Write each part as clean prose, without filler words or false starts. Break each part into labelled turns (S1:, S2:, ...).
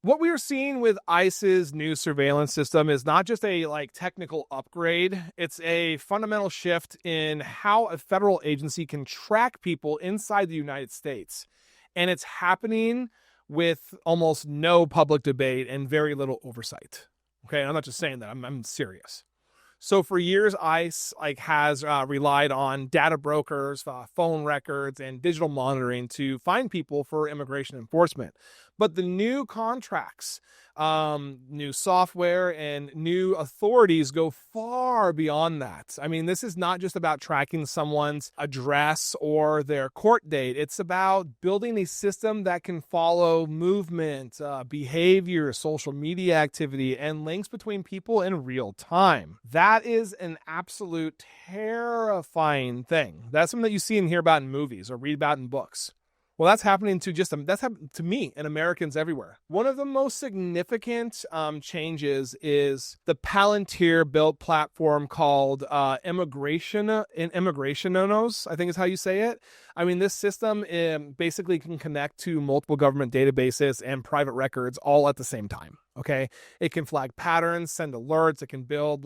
S1: What we are seeing with ICE's new surveillance system is not just a technical upgrade, it's a fundamental shift in how a federal agency can track people inside the United States. And it's happening with almost no public debate and very little oversight. Okay, I'm not just saying that, I'm serious. So for years, ICE has relied on data brokers, phone records, and digital monitoring to find people for immigration enforcement. But the new contracts, new software, and new authorities go far beyond that. I mean, this is not just about tracking someone's address or their court date. It's about building a system that can follow movement, behavior, social media activity, and links between people in real time. That is an absolute terrifying thing. That's something that you see and hear about in movies or read about in books. Well, that's happening to that's happened to me and Americans everywhere. One of the most significant changes is the Palantir built platform called Immigrationos, I think is how you say it. I mean, this system basically can connect to multiple government databases and private records all at the same time. Okay, it can flag patterns, send alerts. It can build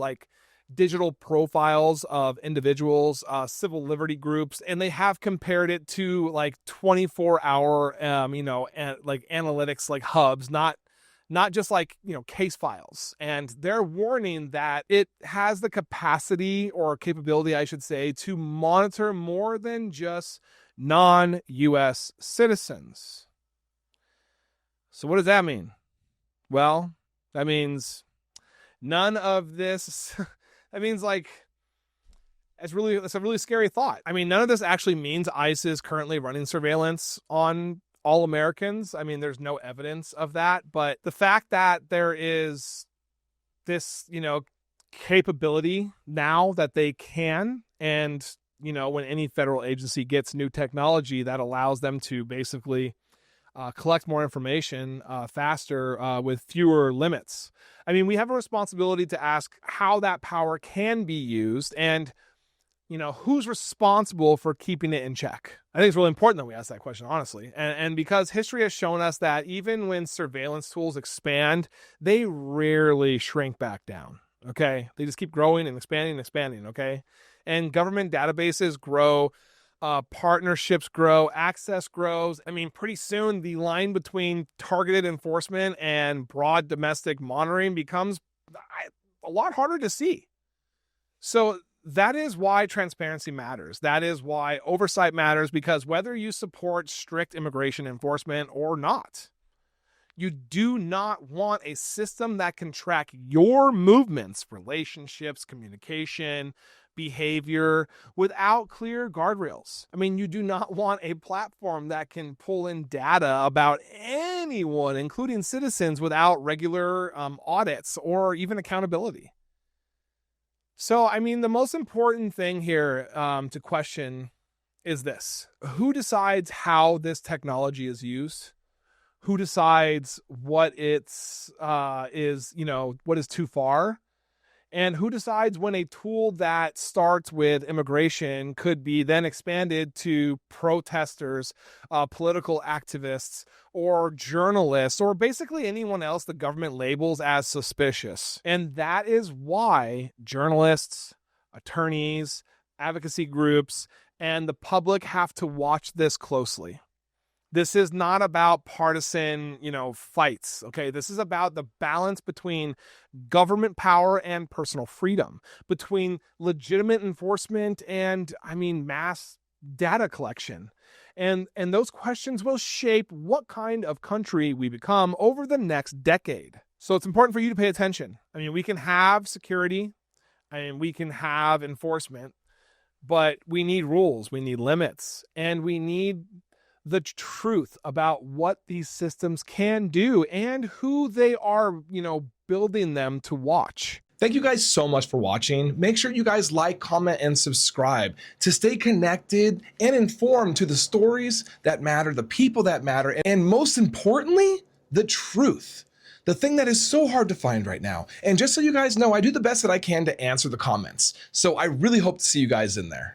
S1: digital profiles of individuals, civil liberty groups, and they have compared it to 24-hour, analytics hubs, not just case files. And they're warning that it has the capacity or capability, I should say, to monitor more than just non-US citizens. So what does that mean? Well, that means none of this that means it's a really scary thought. I mean, none of this actually means ICE is currently running surveillance on all Americans. I mean, there's no evidence of that, but the fact that there is this, capability now that they can, and, when any federal agency gets new technology that allows them to basically collect more information faster with fewer limits. I mean, we have a responsibility to ask how that power can be used and, who's responsible for keeping it in check. I think it's really important that we ask that question, honestly. And because history has shown us that even when surveillance tools expand, they rarely shrink back down. Okay. They just keep growing and expanding. Okay. And government databases grow. Partnerships grow, access grows. I mean, pretty soon the line between targeted enforcement and broad domestic monitoring becomes a lot harder to see. So that is why transparency matters. That is why oversight matters, because whether you support strict immigration enforcement or not, you do not want a system that can track your movements, relationships, communication, behavior without clear guardrails. I mean, you do not want a platform that can pull in data about anyone, including citizens, without regular audits or even accountability. So, I mean, the most important thing here to question is this: who decides how this technology is used? Who decides what what is too far? And who decides when a tool that starts with immigration could be then expanded to protesters, political activists, or journalists, or basically anyone else the government labels as suspicious? And that is why journalists, attorneys, advocacy groups, and the public have to watch this closely. This is not about partisan, fights. Okay. This is about the balance between government power and personal freedom, between legitimate enforcement and, mass data collection. And those questions will shape what kind of country we become over the next decade. So it's important for you to pay attention. I mean, we can have security and we can have enforcement, but we need rules, we need limits, and we need the truth about what these systems can do and who they are, building them to watch.
S2: Thank you guys so much for watching. Make sure you guys like, comment, and subscribe to stay connected and informed to the stories that matter, the people that matter, and most importantly, the truth. The thing that is so hard to find right now. And just so you guys know, I do the best that I can to answer the comments. So I really hope to see you guys in there.